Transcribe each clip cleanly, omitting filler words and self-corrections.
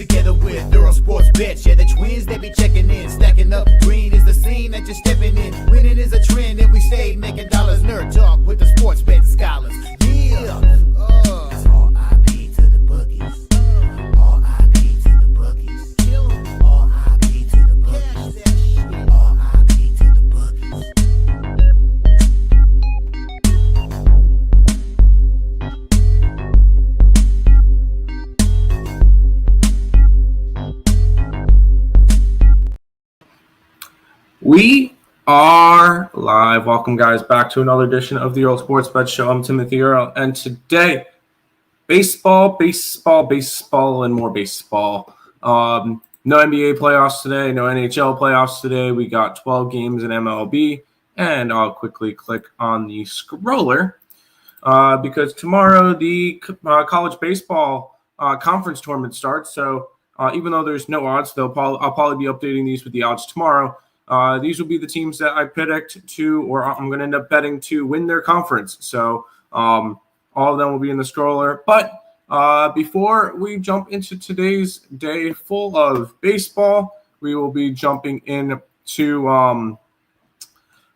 together with Earle Sports Bets. Yeah, the twins, they be checking in, stacking up. Green is the scene that you're stepping in. Winning is a trend, and we stay making dollars. Nerd talk with the sports bet scholars. Yeah, it's R.I.P. to the bookies. R.I.P. to the bookies. R.I.P. to the bookies. R.I.P. to the bookies. We are live. Welcome, guys, back to another edition of the Earle Sports Bet Show. I'm Timothy Earle, and today, baseball, and more baseball. No NBA playoffs today, no NHL playoffs today. We got 12 games in MLB, and I'll quickly click on the scroller because tomorrow the college baseball conference tournament starts. So even though there's no odds, I'll probably be updating these with the odds tomorrow. These will be the teams that I predict to, or I'm going to end up betting to win their conference. So all of them will be in the scroller. But before we jump into today's day full of baseball, we will be jumping into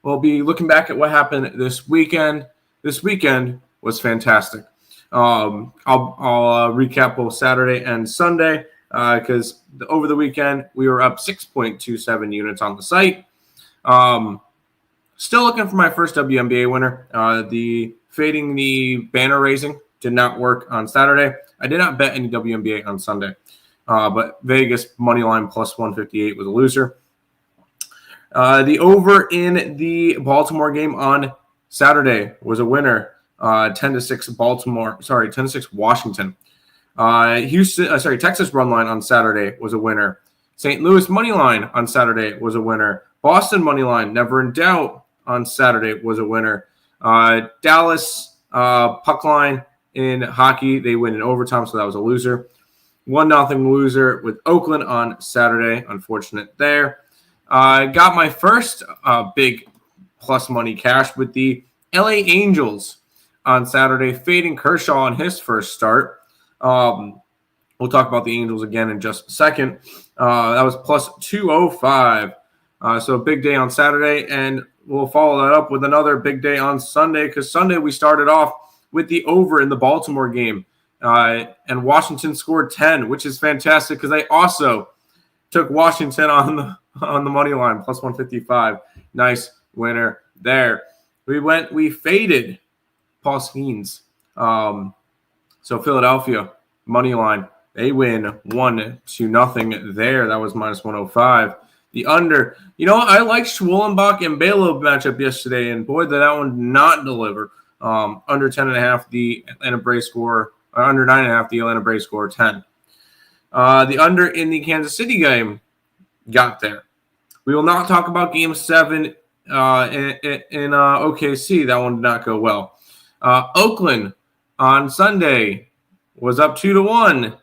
we'll be looking back at what happened this weekend. This weekend was fantastic. I'll recap both Saturday and Sunday. Because over the weekend, we were up 6.27 units on the site. Still looking for my first WNBA winner. The fading the banner raising did not work on Saturday. I did not bet any WNBA on Sunday. But Vegas money line plus 158 was a loser. The over in the Baltimore game on Saturday was a winner. 10-6 Baltimore. 10-6 Washington. Texas run line on Saturday was a winner. St. Louis money line on Saturday was a winner. Boston money line, never in doubt, on Saturday was a winner. Dallas puck line in hockey, they win in overtime, so that was a loser. 1-0 loser with Oakland on Saturday. Unfortunate there. Got my first big plus money cash with the LA Angels on Saturday, fading Kershaw on his first start. We'll talk about the Angels again in just a second. That was plus 205. So a big day on Saturday, and we'll follow that up with another big day on Sunday, because Sunday we started off with the over in the Baltimore game. And Washington scored 10, which is fantastic because they also took Washington on the money line, plus 155. Nice winner there. We faded Paul Skeens. So Philadelphia, money line, they win 1-0 there. That was minus 105. The under, I liked Schwollenbach and Balo matchup yesterday, and boy, did that one not deliver. Under 10.5, the Atlanta Braves score, or under 9.5, the Atlanta Braves score 10. The under in the Kansas City game got there. We will not talk about Game 7 in OKC. That one did not go well. Oakland on Sunday was up 2-1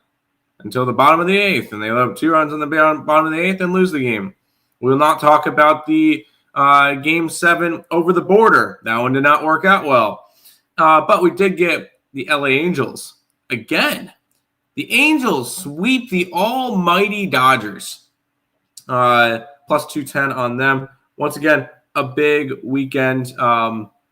until the bottom of the 8th, and they let up 2 runs on the bottom of the 8th and lose the game. We will not talk about the Game 7 over the border. That one did not work out well. But we did get the LA Angels again. The Angels sweep the almighty Dodgers. Plus 210 on them. Once again, a big weekend.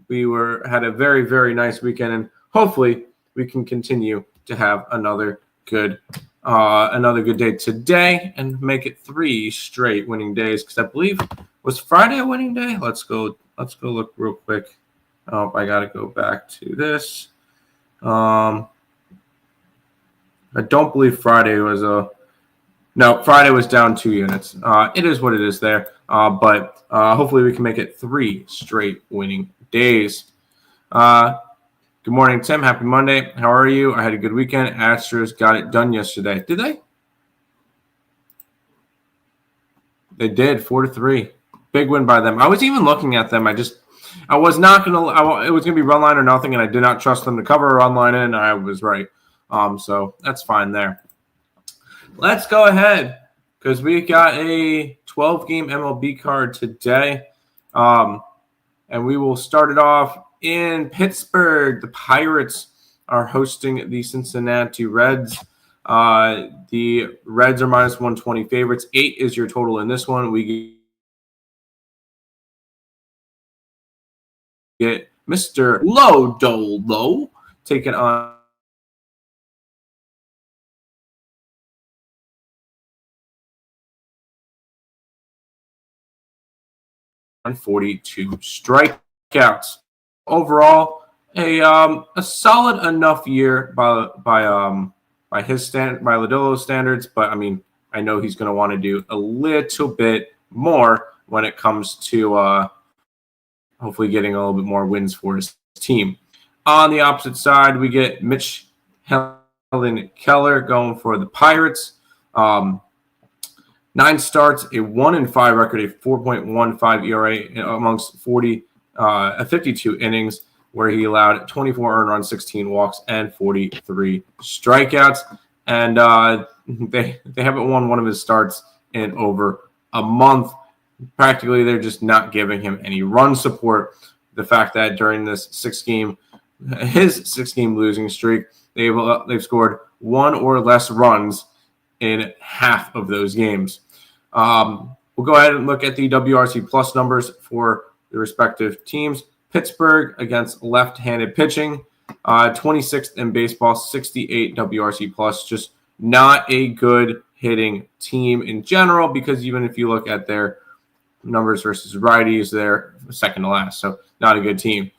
We had a very, very nice weekend, and hopefully we can continue to have another good day today and make it 3 straight winning days. Because I believe, was Friday a winning day? Let's go look real quick. Oh, I got to go back to this. I don't believe Friday was Friday was down 2 units. It is what it is there. But hopefully we can make it 3 straight winning days. Good morning, Tim. Happy Monday. How are you? I had a good weekend. Astros got it done yesterday. Did they? They did, 4-3. Big win by them. I was even looking at them. I was not going to – it was going to be run line or nothing, and I did not trust them to cover a run line, and I was right. So that's fine there. Let's go ahead because we got a 12-game MLB card today. And we will start it off in Pittsburgh. The Pirates are hosting the Cincinnati Reds. The Reds are minus 120 favorites. 8 is your total in this one. We get Mr. Low taking on on 42 strikeouts. Overall, a solid enough year by Lodolo's standards, but I mean, I know he's going to want to do a little bit more when it comes to hopefully getting a little bit more wins for his team. On the opposite side, we get Mitch Helen Keller going for the Pirates. 9 starts, a 1-5 record, a 4.15 ERA amongst 52 innings, where he allowed 24 earned runs, 16 walks, and 43 strikeouts. And they haven't won one of his starts in over a month. Practically, they're just not giving him any run support. The fact that during this his 6-game losing streak, they've scored 1 or less runs in half of those games. We'll go ahead and look at the WRC plus numbers for the respective teams. Pittsburgh against left-handed pitching, 26th in baseball, 68 WRC plus. Just not a good hitting team in general, because even if you look at their numbers versus righties, they're second to last. So not a good team.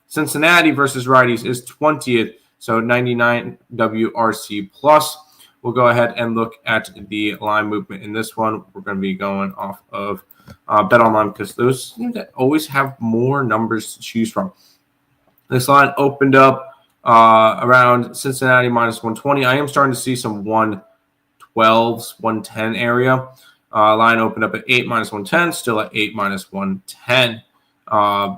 Cincinnati versus righties is 20th, so 99 WRC plus. We'll go ahead and look at the line movement in this one. We're going to be going off of BetOnline because those seem to always have more numbers to choose from. This line opened up around Cincinnati minus 120. I am starting to see some 112s, 110 area. Line opened up at 8 minus 110, still at 8 minus 110.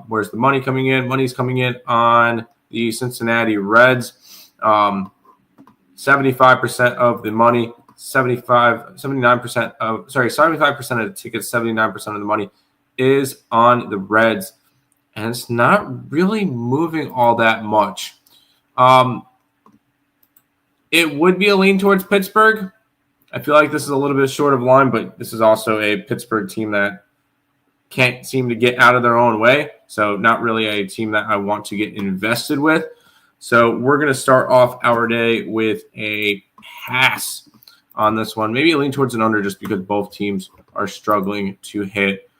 Where's the money coming in? Money's coming in on the Cincinnati Reds. 75% of the money, 75% of the tickets, 79% of the money is on the Reds, and it's not really moving all that much. It would be a lean towards Pittsburgh. I feel like this is a little bit short of line, but this is also a Pittsburgh team that can't seem to get out of their own way, so not really a team that I want to get invested with. So we're going to start off our day with a pass on this one. Maybe a lean towards an under just because both teams are struggling to hit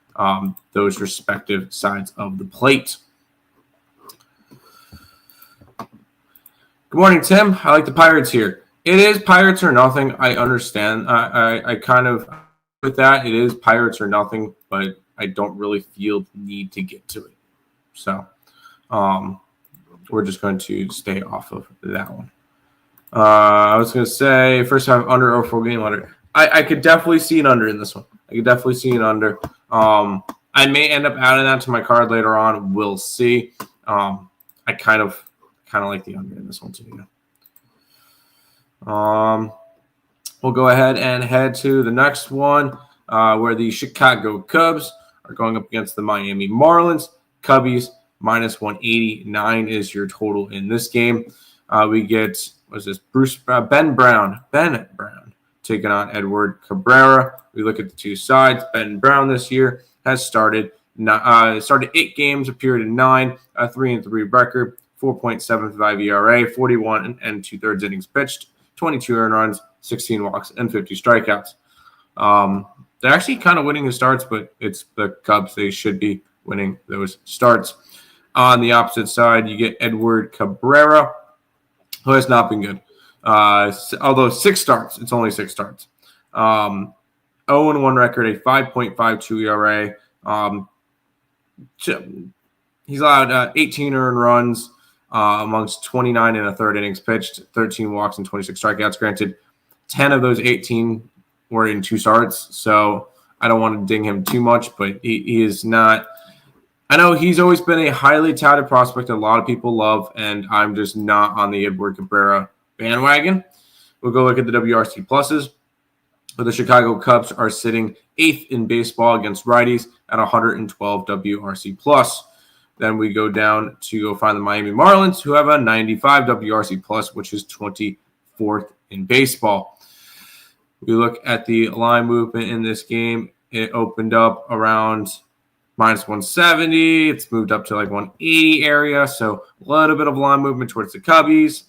those respective sides of the plate. Good morning, Tim. I like the Pirates here. It is Pirates or nothing. I understand. I kind of with that. It is Pirates or nothing, but I don't really feel the need to get to it. So, we're just going to stay off of that one. I was going to say first time under or 4 game under. I could definitely see an under in this one. I could definitely see an under. I may end up adding that to my card later on. We'll see. I kind of like the under in this one too. We'll go ahead and head to the next one where the Chicago Cubs are going up against the Miami Marlins. Cubbies minus 189 is your total in this game. We get, Ben Brown taking on Edward Cabrera. We look at the two sides. Ben Brown this year has started 8 games, appeared in 9, a 3-3 record, 4.75 ERA, 41 and 2/3 innings pitched, 22 earned runs, 16 walks, and 50 strikeouts. They're actually kind of winning the starts, but it's the Cubs. They should be winning those starts. On the opposite side, you get Edward Cabrera, who has not been good. Although 6 starts, it's only 6 starts. 0-1 record, a 5.52 ERA. He's allowed 18 earned runs amongst 29 and a third innings pitched, 13 walks and 26 strikeouts. Granted, 10 of those 18 were in 2 starts, so I don't want to ding him too much, but he is not. I know he's always been a highly touted prospect that a lot of people love, and I'm just not on the Edward Cabrera bandwagon. We'll go look at the WRC pluses. The Chicago Cubs are sitting 8th in baseball against righties at 112 WRC plus. Then we go down to go find the Miami Marlins, who have a 95 WRC plus, which is 24th in baseball. We look at the line movement in this game. It opened up around minus 170. It's moved up to like 180 area. So a little bit of line movement towards the Cubbies.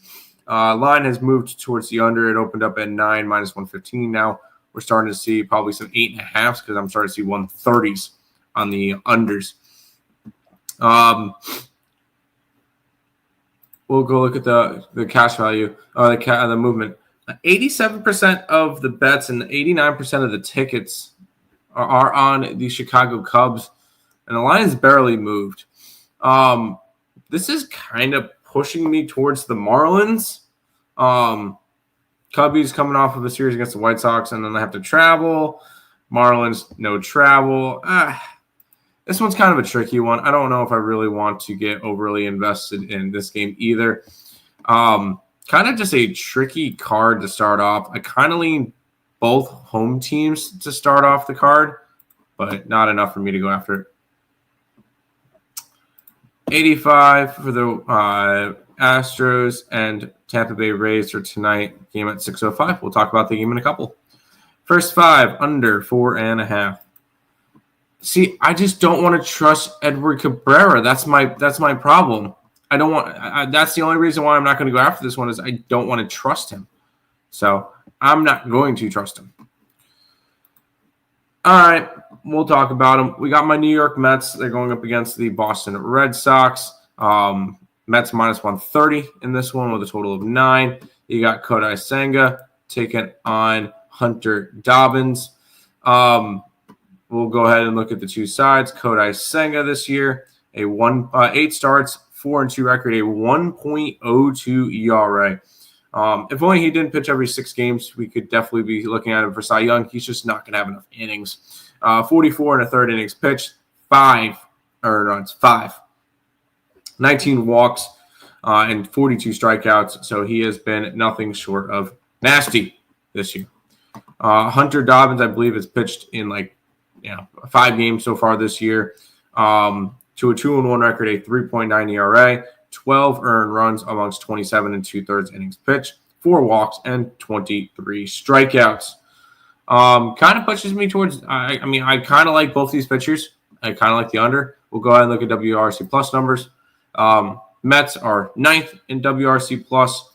Line has moved towards the under. It opened up at 9, minus 115. Now we're starting to see probably some 8.5s because I'm starting to see 130s on the unders. We'll go look at the cash value, the movement. 87% of the bets and 89% of the tickets are on the Chicago Cubs, and the line is barely moved. This is kind of pushing me towards the Marlins. Cubbies coming off of a series against the White Sox, and then they have to travel. Marlins, no travel. This one's kind of a tricky one. I don't know if I really want to get overly invested in this game either. Kind of just a tricky card to start off. I kind of lean both home teams to start off the card, but not enough for me to go after it. 85 for the Astros and Tampa Bay Rays for tonight. Game at 6:05. We'll talk about the game in a couple. First 5, under 4.5. See, I just don't want to trust Edward Cabrera. That's my problem. I don't want. That's the only reason why I'm not going to go after this one is I don't want to trust him. So I'm not going to trust him. All right, we'll talk about them. We got my New York Mets. They're going up against the Boston Red Sox. Mets minus 130 in this one with a total of 9. You got Kodai Senga taking on Hunter Dobbins. We'll go ahead and look at the two sides. Kodai Senga this year, 8 starts, 4-2 record, a 1.02 ERA. If only he didn't pitch every 6 games, we could definitely be looking at him for Cy Young. He's just not going to have enough innings. 44 and a third innings pitched, 5. 19 walks and 42 strikeouts. So he has been nothing short of nasty this year. Hunter Dobbins, I believe, has pitched in 5 games so far this year. To a 2-1 record, a 3.9 ERA, 12 earned runs amongst 27 and 2/3 innings pitched, 4 walks, and 23 strikeouts. Kind of pushes me towards, I kind of like both these pitchers. I kind of like the under. We'll go ahead and look at WRC plus numbers. Mets are 9th in WRC plus,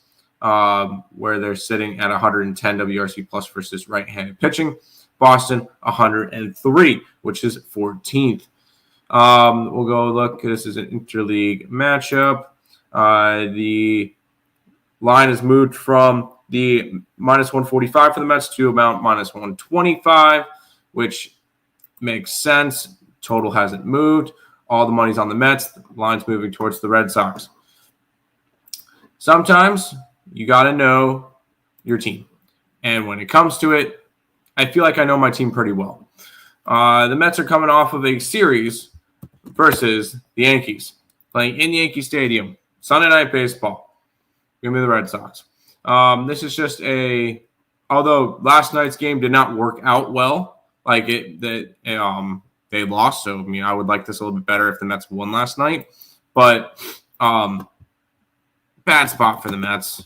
where they're sitting at 110 WRC plus versus right-handed pitching. Boston, 103, which is 14th. We'll go look. This is an interleague matchup. The line is moved from the minus 145 for the Mets to about minus 125, which makes sense. Total hasn't moved. All the money's on the Mets. The line's moving towards the Red Sox. Sometimes you got to know your team. And when it comes to it, I feel like I know my team pretty well. The Mets are coming off of a series versus the Yankees, playing in Yankee Stadium, Sunday Night Baseball. Give me the Red Sox. This is just although last night's game did not work out well, they lost. So, I would like this a little bit better if the Mets won last night. But bad spot for the Mets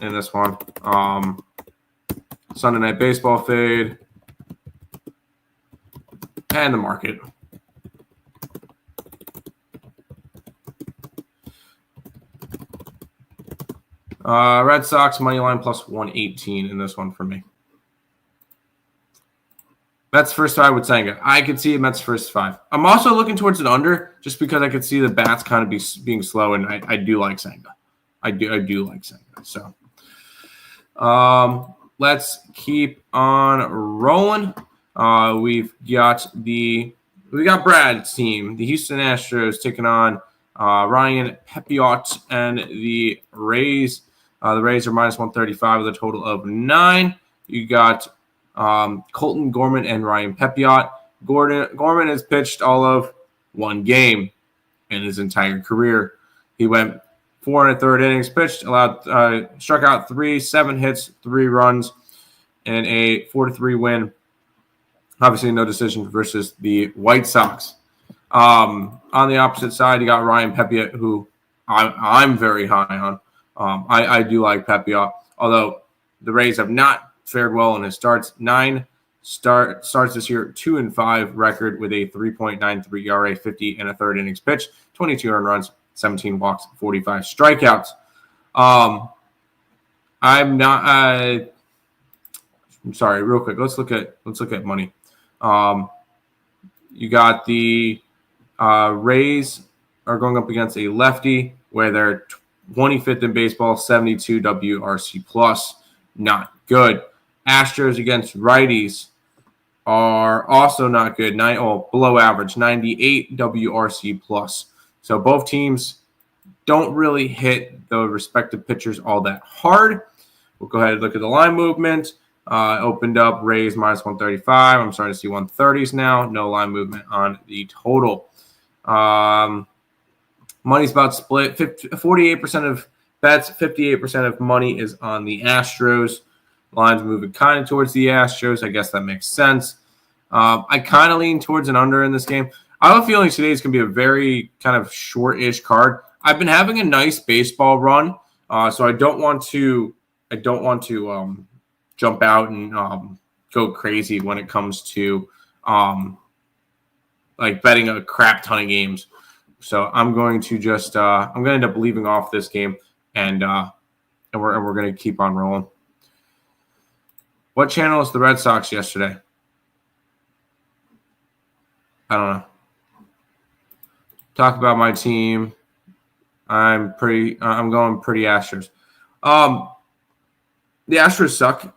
in this one. Sunday Night Baseball fade. And the market. Red Sox money line plus 118 in this one for me. Mets first 5 with Senga. I could see Mets first 5. I'm also looking towards an under just because I could see the bats kind of being slow, and I do like Senga. I do like Senga. So let's keep on rolling. We got Brad's team, the Houston Astros, taking on Ryan Pepiot and the Rays. The Rays are minus 135 with a total of 9. You got Colton Gorman and Ryan Pepiot. Gorman has pitched all of 1 game in his entire career. He went 4 1/3 innings pitched, struck out 3, 7 hits, 3 runs, and a 4-3 win. Obviously, no decision versus the White Sox. On the opposite side, you got Ryan Pepiot, who I'm very high on. I do like Pepe, although the Rays have not fared well in his starts. 9 starts this year, 2-5 record with a 3.93 ERA, 50 and a third innings pitched, 22 earned runs, 17 walks, 45 strikeouts. I'm not. I'm sorry. Real quick, let's look at money. You got the Rays are going up against a lefty where they're 25th in baseball, 72 WRC plus, not good. Astros against righties are also not good, below average, 98 WRC plus. So both teams don't really hit the respective pitchers all that hard. We'll go ahead and look at the line movement. Opened up Rays minus 135. I'm starting to see 130s now. No line movement on the total. Money's about split. 48% of bets, 58% of money is on the Astros. Line's moving kind of towards the Astros. I guess that makes sense. I kind of lean towards an under in this game. I have a feeling today is going to be a very kind of short-ish card. I've been having a nice baseball run, so I don't want to jump out and go crazy when it comes to like betting a crap ton of games. So I'm going to just I'm going to end up leaving off this game, and we're going to keep on rolling. What channel is the Red Sox yesterday? I don't know. Talk about my team. I'm going pretty Astros. The Astros suck,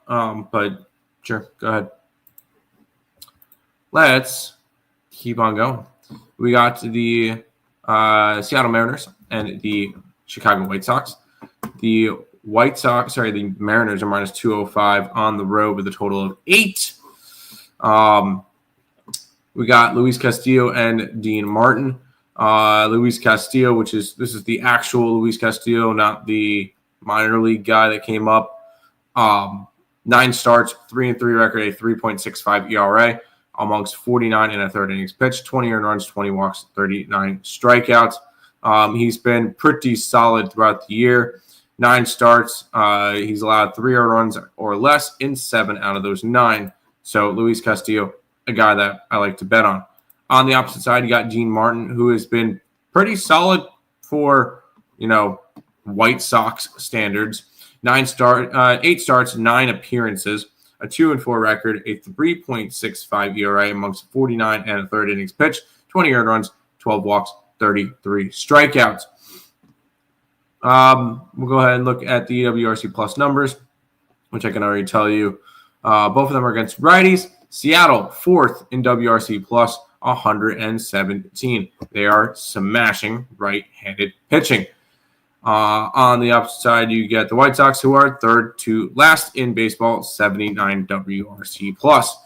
but sure, go ahead. Let's keep on going. We got the Seattle Mariners and the Chicago White Sox. The Mariners are minus 205 on the road with a total of 8. We got Luis Castillo and Dean Martin. Luis Castillo, this is the actual Luis Castillo, not the minor league guy that came up. 9 starts, 3-3 record, a 3.65 ERA amongst 49 and a third innings pitched, 20 earned runs, 20 walks, 39 strikeouts. He's been pretty solid throughout the year. 9 starts, he's allowed 3 earned runs or less in 7 out of those 9. So Luis Castillo, a guy that I like to bet on. On the opposite side, you got Dean Martin, who has been pretty solid for, White Sox standards. 8 starts, 9 appearances, a 2-4 record, a 3.65 ERA amongst 49 and a third innings pitched, 20 earned runs, 12 walks, 33 strikeouts. We'll go ahead and look at the WRC plus numbers, which I can already tell you. Both of them are against righties. Seattle, 4th in WRC plus, 117. They are smashing right-handed pitching. On the opposite side, you get the White Sox, who are 3rd to last in baseball, 79 WRC plus.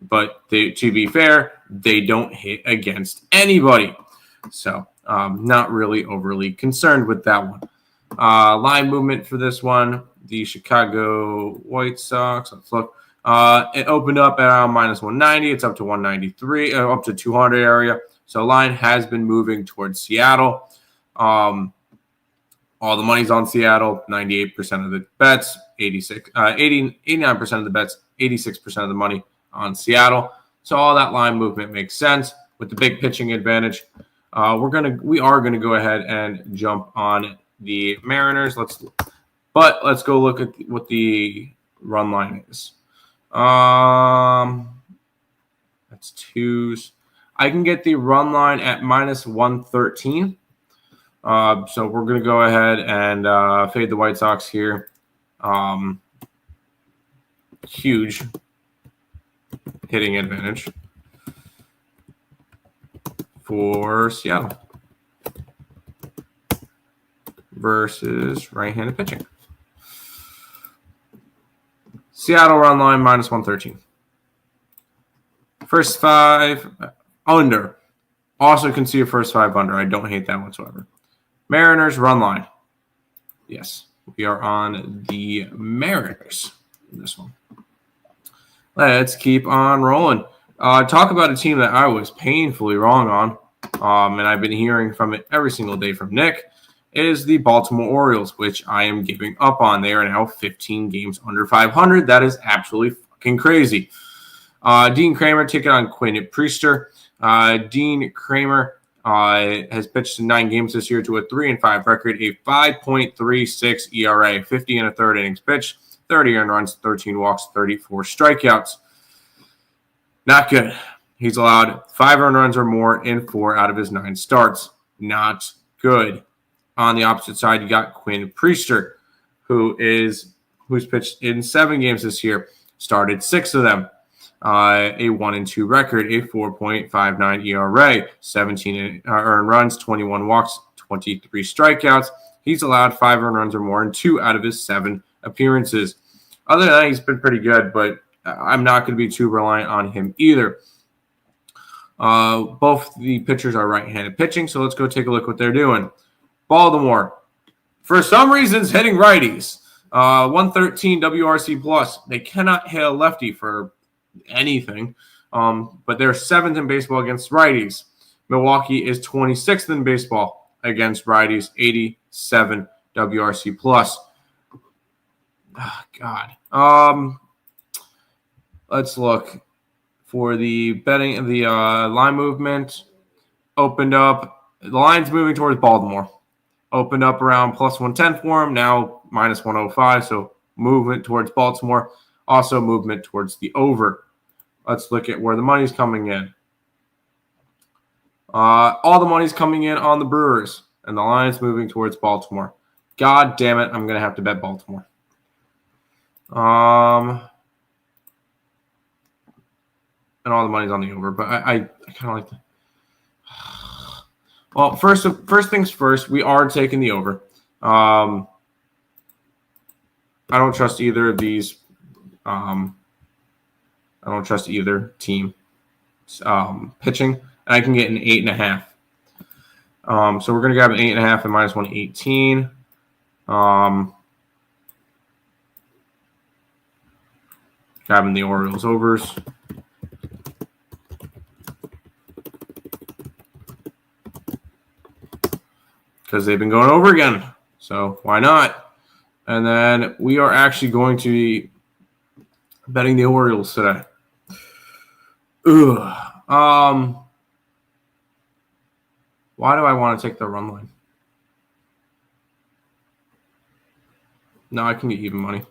But to be fair, they don't hit against anybody. So not really overly concerned with that one. Line movement for this one, the Chicago White Sox. Let's look. It opened up at around minus 190. It's up to 193, up to 200 area. So line has been moving towards Seattle. All the money's on Seattle. 98% of the bets, 89% of the bets, 86% of the money on Seattle. So all that line movement makes sense with the big pitching advantage. We are gonna go ahead and jump on the Mariners. Let's go look at what the run line is. That's 2s. I can get the run line at minus 113. So we're going to go ahead and fade the White Sox here. Huge hitting advantage for Seattle versus right-handed pitching. Seattle run line minus 113. First 5 under. Also can see a first 5 under. I don't hate that whatsoever. Mariners run line. Yes, we are on the Mariners in this one. Let's keep on rolling. Talk about a team that I was painfully wrong on, and I've been hearing from it every single day from Nick, is the Baltimore Orioles, which I am giving up on. They are now 15 games under 500. That is absolutely fucking crazy. Dean Kramer taking on Quinn Priester. Dean Kramer has pitched in 9 games this year to a 3-5 record, a 5.36 ERA, 50 and a third innings pitched, 30 earned runs, 13 walks, 34 strikeouts. Not good. He's allowed 5 earned runs or more in 4 out of his 9 starts. Not good. On the opposite side, you got Quinn Priester, who's pitched in 7 games this year, started 6 of them. A 1-2 record, a 4.59 ERA, 17 earned runs, 21 walks, 23 strikeouts. He's allowed 5 earned runs or more in 2 out of his 7 appearances. Other than that, he's been pretty good, but I'm not going to be too reliant on him either. Both the pitchers are right-handed pitching, so let's go take a look what they're doing. Baltimore, for some reason, is hitting righties. 113 WRC plus. They cannot hit a lefty for anything, but they're 7th in baseball against righties. Milwaukee is 26th in baseball against righties, 87 WRC plus. Oh, God. Let's look for the betting of the line movement. Opened up. The line's moving towards Baltimore. Opened up around plus 110 for him. Now minus 105. So movement towards Baltimore. Also movement towards the over. Let's look at where the money's coming in. All the money's coming in on the Brewers. And the line's moving towards Baltimore. God damn it. I'm going to have to bet Baltimore. And all the money's on the over. But I kind of like that. Well, first things first, we are taking the over. I don't trust either of these. I don't trust either team pitching. And I can get an 8.5. So we're going to grab an 8.5 and minus 118. Grabbing the Orioles overs. Because they've been going over again. So why not? And then we are actually going to be betting the Orioles today. Why do I want to take the run line? No, I can get even money.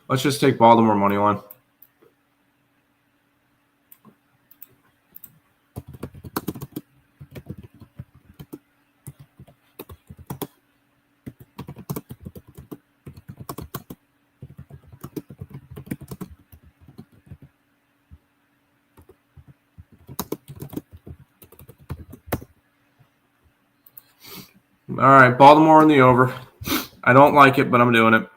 Let's just take Baltimore money line. All right, Baltimore in the over. I don't like it, but I'm doing it.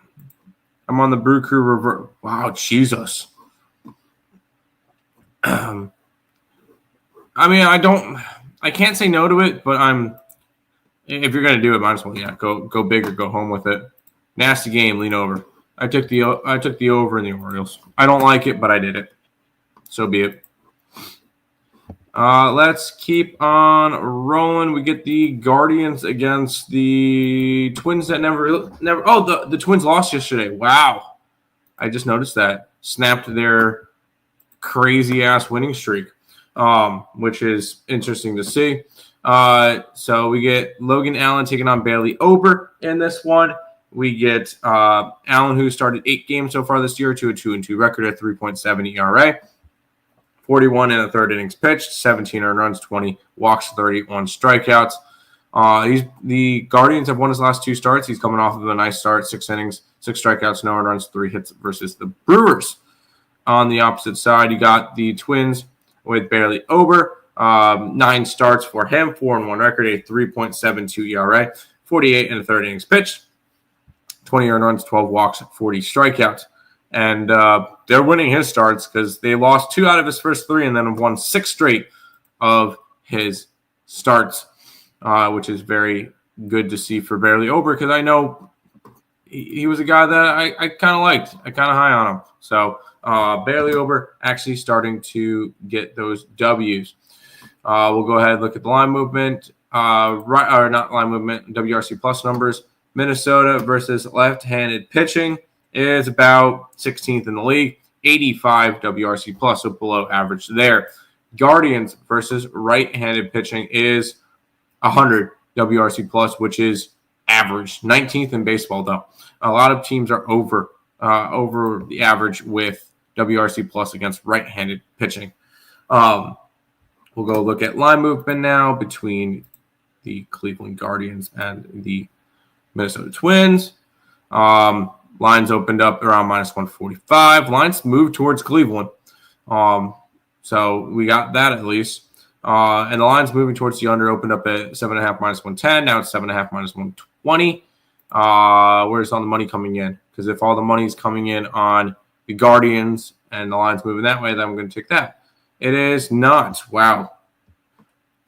I'm on the Brew Crew revert. Wow, Jesus. I mean, I can't say no to it, but if you're gonna do it, might as well, go big or go home with it. Nasty game, lean over. I took the over in the Orioles. I don't like it, but I did it. So be it. Let's keep on rolling. We get the Guardians against the Twins that never. Oh, the Twins lost yesterday. Wow, I just noticed that. Snapped their crazy ass winning streak, which is interesting to see. So we get Logan Allen taking on Bailey Ober in this one. We get Allen, who started 8 games so far this year, to a 2-2 record at 3.7 ERA. 41 and a third innings pitched, 17 earned runs, 20 walks, 31 strikeouts. The Guardians have won his last 2 starts. He's coming off of a nice start, 6 innings, 6 strikeouts, no earned runs, 3 hits versus the Brewers. On the opposite side, you got the Twins with Bailey Ober. 9 starts for him, 4-1 record, a 3.72 ERA, 48 and a third innings pitched, 20 earned runs, 12 walks, 40 strikeouts. And they're winning his starts because they lost 2 out of his first 3 and then have won 6 straight of his starts, which is very good to see for Bailey Ober because I know he was a guy that I kind of liked. I kind of high on him. So Bailey Ober actually starting to get those W's. We'll go ahead and look at the line movement. not line movement, WRC plus numbers. Minnesota versus left-handed pitching is about 16th in the league, 85 WRC plus, so below average there. Guardians versus right-handed pitching is 100 WRC plus, which is average, 19th in baseball though. A lot of teams are over the average with WRC plus against right-handed pitching. We'll go look at line movement now between the Cleveland Guardians and the Minnesota Twins. Lines opened up around minus 145. Lines moved towards Cleveland. So we got that at least. And the line's moving towards the under, opened up at 7.5 minus 110. Now it's 7.5 minus 120. Where's all the money coming in? Because if all the money's coming in on the Guardians and the line's moving that way, then I'm going to take that. It is not. Wow.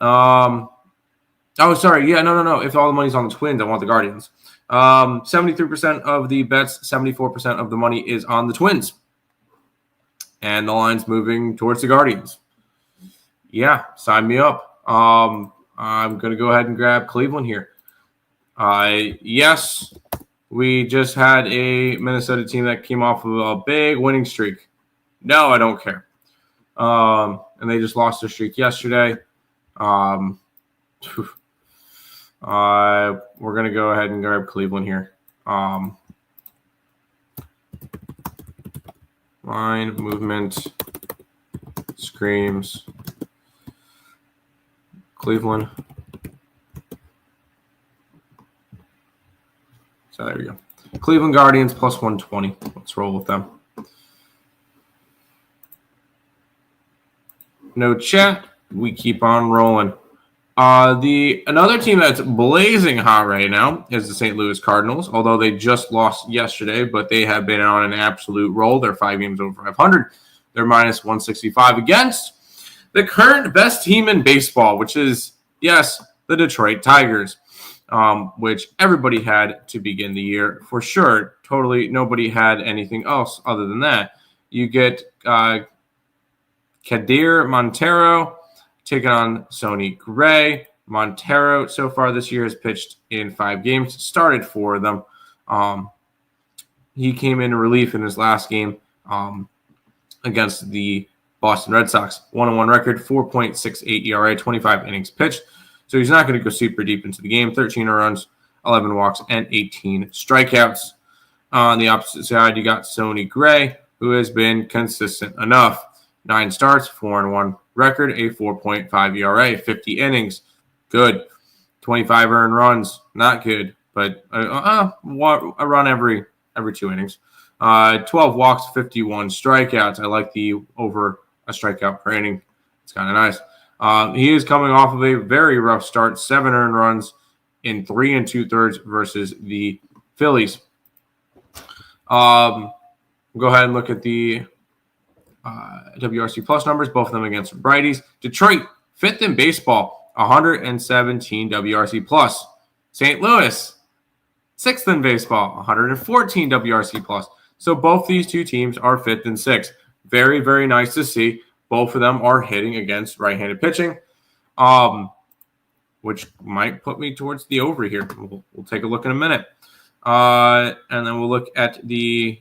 Oh, sorry. Yeah, no. If all the money's on the Twins, I want the Guardians. 73% of the bets, 74% of the money is on the Twins. And the line's moving towards the Guardians. Yeah, sign me up. I'm going to go ahead and grab Cleveland here. Yes, we just had a Minnesota team that came off of a big winning streak. No, I don't care. And they just lost their streak yesterday. We're going to go ahead and grab Cleveland here. Line movement screams Cleveland. So there we go. Cleveland Guardians plus 120. Let's roll with them. No chat. We keep on rolling. Another team that's blazing hot right now is the St. Louis Cardinals, although they just lost yesterday, but they have been on an absolute roll. They're 5 games over 500. They're minus 165 against the current best team in baseball, which is, yes, the Detroit Tigers, which everybody had to begin the year for sure. Totally nobody had anything else other than that. You get Kadir Montero taking on Sonny Gray. Montero so far this year has pitched in 5 games, started 4 of them. He came in relief in his last game against the Boston Red Sox. 1-1 record, 4.68 ERA, 25 innings pitched. So he's not going to go super deep into the game. 13 runs, 11 walks, and 18 strikeouts. On the opposite side, you got Sonny Gray, who has been consistent enough. 9 starts, 4-1 record, a 4.5 ERA, 50 innings. Good. 25 earned runs. Not good, but a run every 2 innings. 12 walks, 51 strikeouts. I like the over a strikeout per inning. It's kind of nice. He is coming off of a very rough start. 7 earned runs in 3 2/3 versus the Phillies. We'll go ahead and look at the WRC plus numbers, both of them against righties. Detroit, 5th in baseball, 117 WRC plus. St. Louis, 6th in baseball, 114 WRC plus. So both these two teams are 5th and 6th. Very, very nice to see. Both of them are hitting against right-handed pitching, which might put me towards the over here. We'll take a look in a minute. And then we'll look at the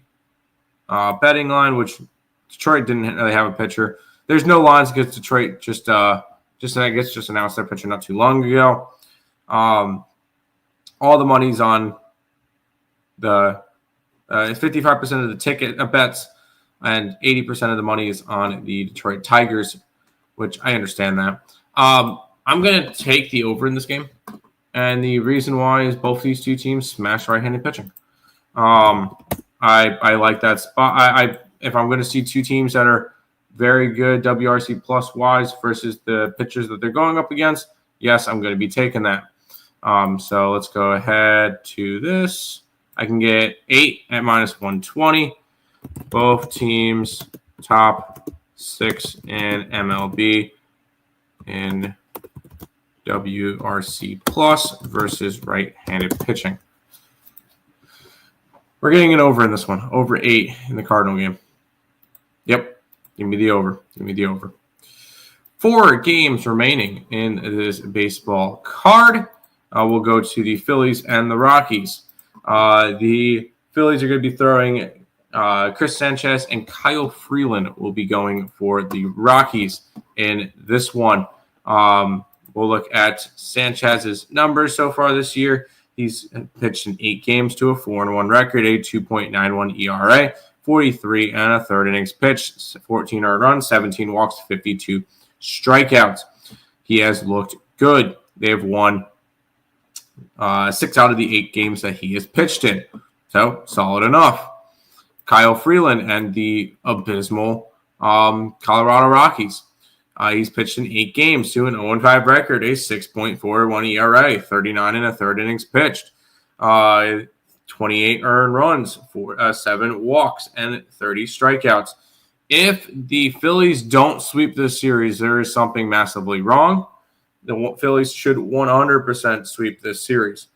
betting line, which Detroit didn't really have a pitcher. There's no lines against Detroit. Just I guess just announced their pitcher not too long ago. All the money's on the 55% of the ticket bets, and 80% of the money is on the Detroit Tigers, which I understand that. I'm going to take the over in this game, and the reason why is both these two teams smash right-handed pitching. I like that spot. If I'm going to see two teams that are very good WRC plus wise versus the pitchers that they're going up against, yes, I'm going to be taking that. So let's go ahead to this. I can get 8 at minus 120. Both teams top 6 in MLB in WRC plus versus right-handed pitching. We're getting an over in this one. Over 8 in the Cardinal game. Yep. Give me the over. Give me the over. 4 games remaining in this baseball card. We'll go to the Phillies and the Rockies. The Phillies are going to be throwing Chris Sanchez, and Kyle Freeland will be going for the Rockies in this one. We'll look at Sanchez's numbers so far this year. He's pitched in 8 games to a 4-1 record, a 2.91 ERA, 43 and a third innings pitched, 14 earned runs, 17 walks, 52 strikeouts. He has looked good. They have won 6 out of the 8 games that he has pitched in. So, solid enough. Kyle Freeland and the abysmal Colorado Rockies. He's pitched in 8 games to an 0-5 record, a 6.41 ERA, 39 and a third innings pitched, 28 earned runs, 7 walks, and 30 strikeouts. If the Phillies don't sweep this series, there is something massively wrong. The Phillies should 100% sweep this series,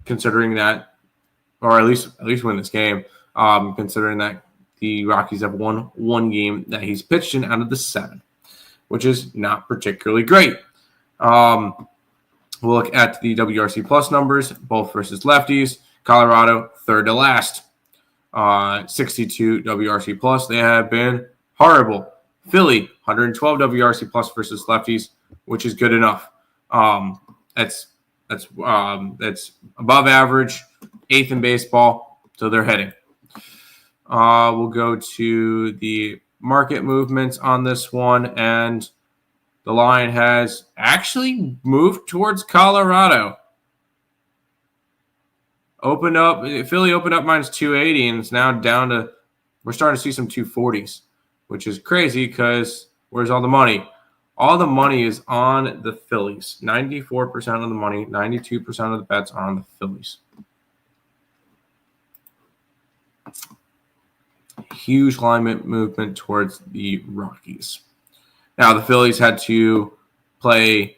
considering that, or at least win this game, considering that the Rockies have won 1 game that he's pitched in out of the 7, which is not particularly great. We'll look at the WRC plus numbers, both versus lefties. Colorado, third to last. 62 WRC plus. They have been horrible. Philly, 112 WRC plus versus lefties, which is good enough. That's above average, 8th in baseball, so they're heading. We'll go to the market movements on this one, and the line has actually moved towards Colorado. Philly opened up minus 280, and it's now down to, we're starting to see some 240s, which is crazy because where's all the money? All the money is on the Phillies. 94% of the money, 92% of the bets are on the Phillies. Huge line movement towards the Rockies. Now, the Phillies had to play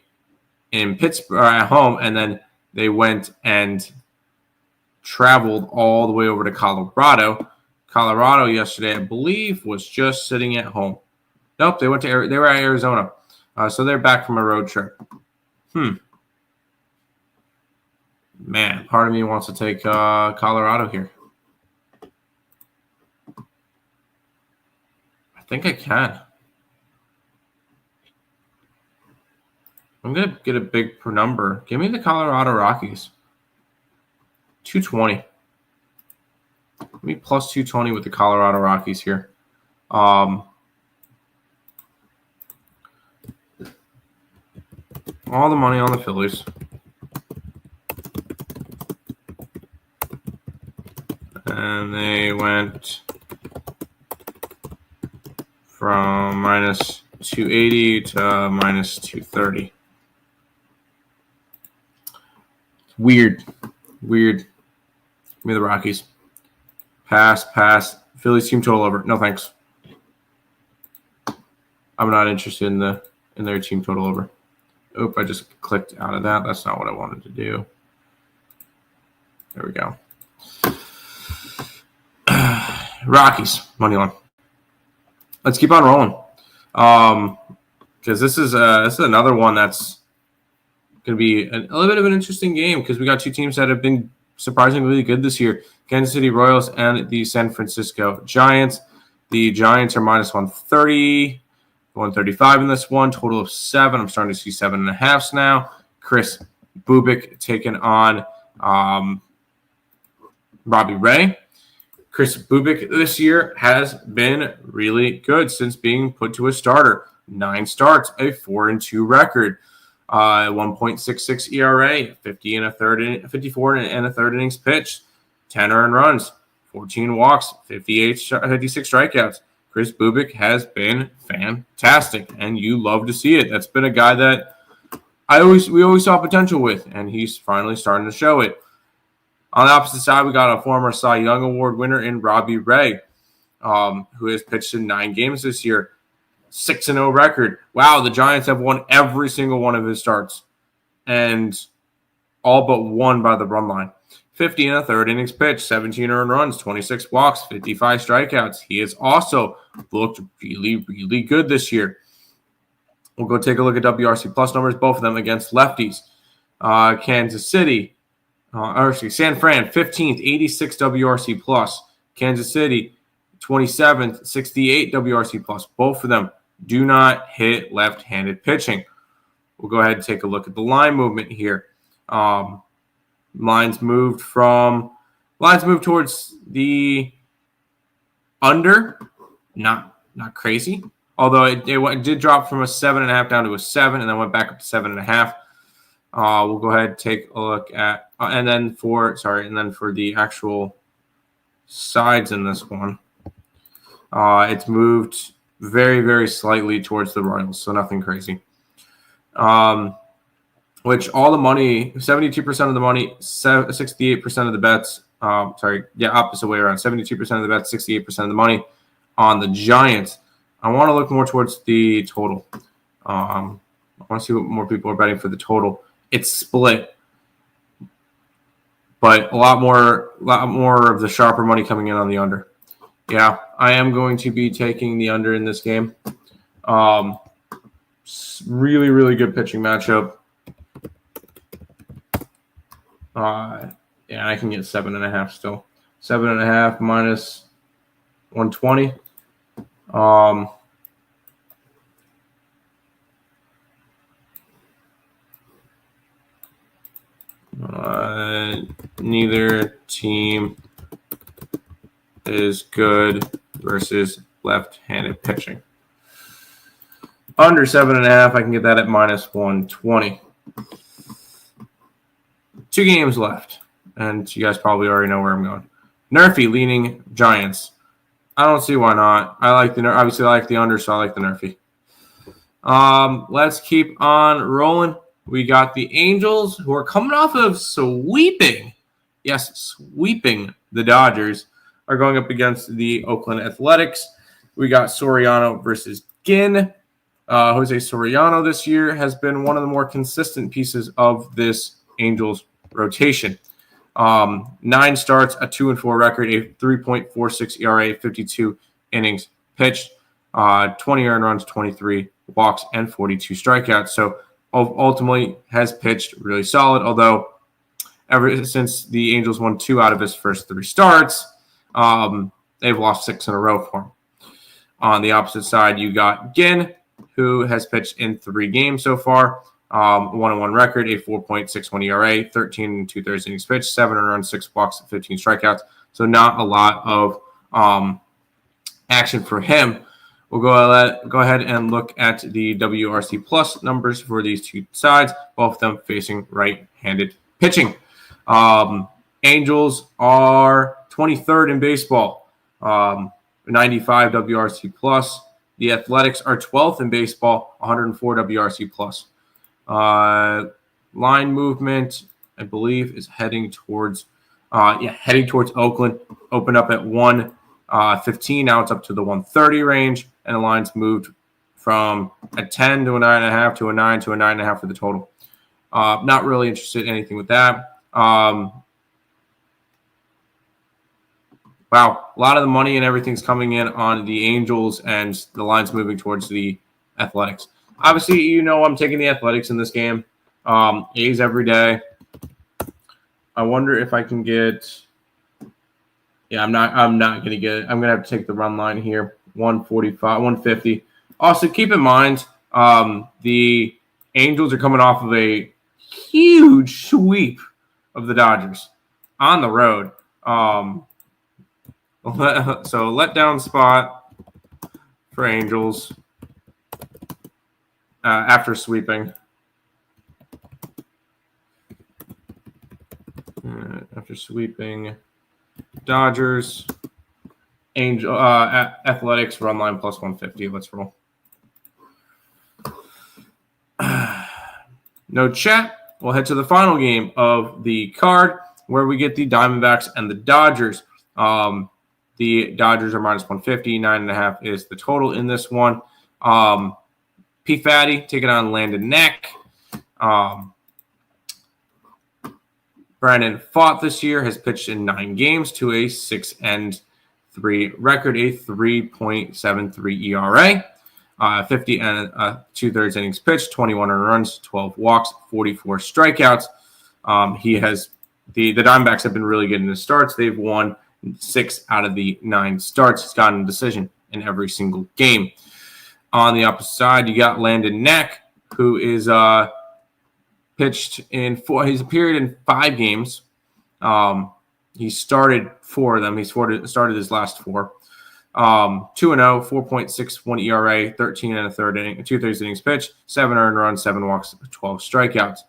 in Pittsburgh at home, and then they went and traveled all the way over to Colorado. Colorado yesterday, I believe, was just sitting at home. Nope, they were at Arizona. So they're back from a road trip. Man, part of me wants to take Colorado here. I think I can. I'm going to get a big number. Give me the Colorado Rockies. 220. Give me plus 220 with the Colorado Rockies here. All the money on the Phillies. And they went from minus 280 to minus 230. Weird. Give me the Rockies. Pass. Phillies team total over. No thanks. I'm not interested in their team total over. Oop, I just clicked out of that. That's not what I wanted to do. There we go. Rockies, money line. Let's keep on rolling. Because this is another one that's going to be a little bit of an interesting game because we got 2 teams that have been surprisingly really good this year. Kansas City Royals and the San Francisco Giants. The Giants are minus 130, 135 in this one, total of 7. I'm starting to see 7.5s now. Chris Bubic taking on Robbie Ray. Chris Bubic this year has been really good since being put to a starter. 9 starts, a 4-2 record, 1.66 ERA, 54 and a third innings pitched, 10 earned runs, 14 walks, 56 strikeouts. Chris Bubic has been fantastic, and you love to see it. That's been a guy that we always saw potential with, and he's finally starting to show it. On the opposite side, we got a former Cy Young Award winner in Robbie Ray, who has pitched in 9 games this year, 6-0 record. Wow, the Giants have won every single one of his starts, and all but one by the run line. 50 in the third innings pitch, 17 earned runs, 26 walks, 55 strikeouts. He has also looked really, really good this year. We'll go take a look at WRC plus numbers, both of them against lefties. Kansas City, San Fran, 15th, 86 WRC plus. Kansas City, 27th, 68 WRC plus. Both of them do not hit left-handed pitching. We'll go ahead and take a look at the line movement here. Lines moved towards the under, not crazy. Although it did drop from a 7.5 down to a 7, and then went back up to 7.5. We'll go ahead and take a look at, and then for the actual sides in this one, it's moved very, very slightly towards the Royals, so nothing crazy. Which all the money, 72% of the money, 68% of the bets. Opposite way around. 72% of the bets, 68% of the money on the Giants. I want to look more towards the total. I want to see what more people are betting for the total. It's split, but a lot more of the sharper money coming in on the under. Yeah, I am going to be taking the under in this game. Really, really good pitching matchup. I can get 7.5 still. 7.5 minus 120. Neither team is good versus left-handed pitching. Under 7.5, I can get that at minus 120. 2 games left, and you guys probably already know where I'm going. Nerfy leaning Giants. I don't see why not. Obviously I like the under, so I like the Nerfy. Let's keep on rolling. We got the Angels, who are coming off of sweeping the Dodgers, are going up against the Oakland Athletics. We got Soriano versus Ginn. Jose Soriano this year has been one of the more consistent pieces of this Angels rotation. 9 starts, a 2-4 record, a 3.46 ERA, 52 innings pitched, 20 earned runs, 23 walks, and 42 strikeouts. So ultimately has pitched really solid, although ever since the Angels won 2 out of his first 3 starts, they've lost 6 in a row for him. On the opposite side, you got Ginn, who has pitched in 3 games so far. 1-1 record, a 4.61 ERA, 13 2/3 innings pitched, 7 earned runs, 6 walks, 15 strikeouts. So not a lot of action for him. We'll go ahead and look at the WRC plus numbers for these 2 sides, both of them facing right-handed pitching. Angels are 23rd in baseball, 95 WRC plus. The Athletics are 12th in baseball, 104 WRC plus. Line movement, I believe, is heading towards Oakland. Opened up at 115. Now it's up to the 130 range, and the line's moved from a 10 to a 9.5 to a 9 to a 9.5 for the total. Not really interested in anything with that. Wow, a lot of the money and everything's coming in on the Angels, and the line's moving towards the Athletics. Obviously, I'm taking the Athletics in this game. A's every day. I wonder if I can get. Yeah, I'm not going to get it. I'm going to have to take the run line here. 145, 150. Also, keep in mind, the Angels are coming off of a huge sweep of the Dodgers on the road. So letdown spot for Angels after sweeping. After sweeping Dodgers, Athletics run line plus 150. Let's roll. No chat. We'll head to the final game of the card, where we get the Diamondbacks and the Dodgers. The Dodgers are minus 150. 9.5 is the total in this one. P. Fatty taking on Landon Neck. Brandon Pfaadt this year has pitched in 9 games to a 6-3 record, a 3.73 ERA, 50 and 2/3 innings pitched, 21 earned runs, 12 walks, 44 strikeouts. The Diamondbacks have been really good in the starts. They've won 6 out of the 9 starts. He's gotten a decision in every single game. On the opposite side, you got Landon Knack, who is pitched in 4. He's appeared in 5 games. He started 4 of them. He's started his last 4. 2-0, 4.61 ERA, 13 and a third inning, 2/3 innings pitched, 7 earned runs, 7 walks, 12 strikeouts.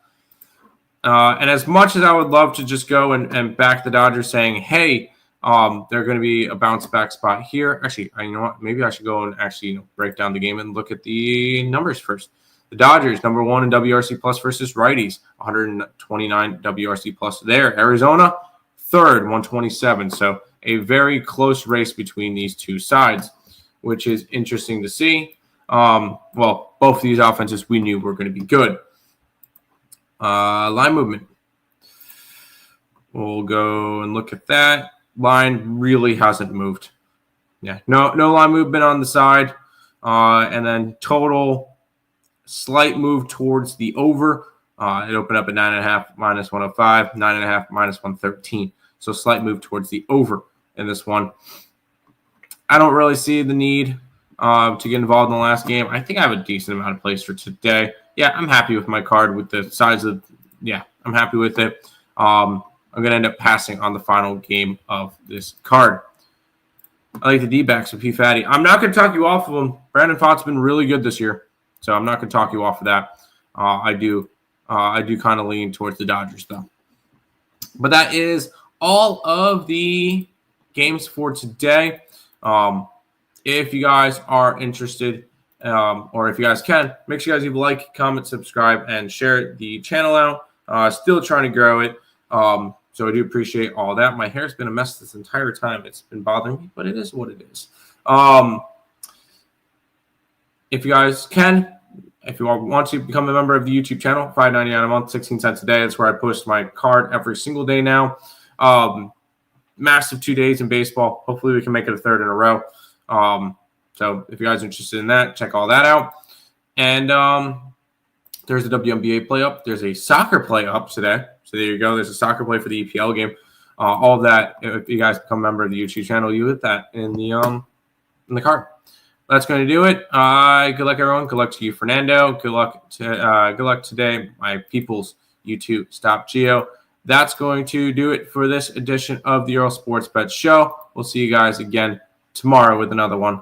And as much as I would love to just go and back the Dodgers saying, hey, they're going to be a bounce back spot here. Actually, you know what? Maybe I should go and actually break down the game and look at the numbers first. The Dodgers, number 1 in WRC plus versus righties, 129 WRC plus there. Arizona, 3rd, 127. So a very close race between these two sides, which is interesting to see. Well, both of these offenses we knew were going to be good. Line movement. We'll go and look at that. Line really hasn't moved. Yeah, no line movement on the side. And then total, slight move towards the over. It opened up at 9.5 minus 105, 9.5 minus 113. So slight move towards the over in this one. I don't really see the need to get involved in the last game. I think I have a decent amount of plays for today. Yeah, I'm happy with my card with the size of. Yeah, I'm happy with it. I'm going to end up passing on the final game of this card. I like the D-backs with P. Fatty. I'm not going to talk you off of them. Brandon Pfaadt's been really good this year, so I'm not going to talk you off of that. I do kind of lean towards the Dodgers, though. But that is all of the games for today. If you guys are interested, or if you guys can, make sure you guys leave a like, comment, subscribe, and share the channel out. Still trying to grow it. So I do appreciate all that. My hair's been a mess this entire time. It's been bothering me, but it is what it is. If you guys can, if you want to become a member of the YouTube channel, $5.99 a month, 16 cents a day. That's where I post my card every single day now. Massive 2 days in baseball. Hopefully we can make it a 3rd in a row. So if you guys are interested in that, check all that out. And there's a WNBA play up. There's a soccer play up today. So there you go. There's a soccer play for the EPL game. All of that, if you guys become a member of the YouTube channel, you hit that in the card. That's going to do it. Good luck, everyone. Good luck to you, Fernando. Good luck today, my people's YouTube Stop Geo. That's going to do it for this edition of the Earle Sports Bet Show. We'll see you guys again tomorrow with another one.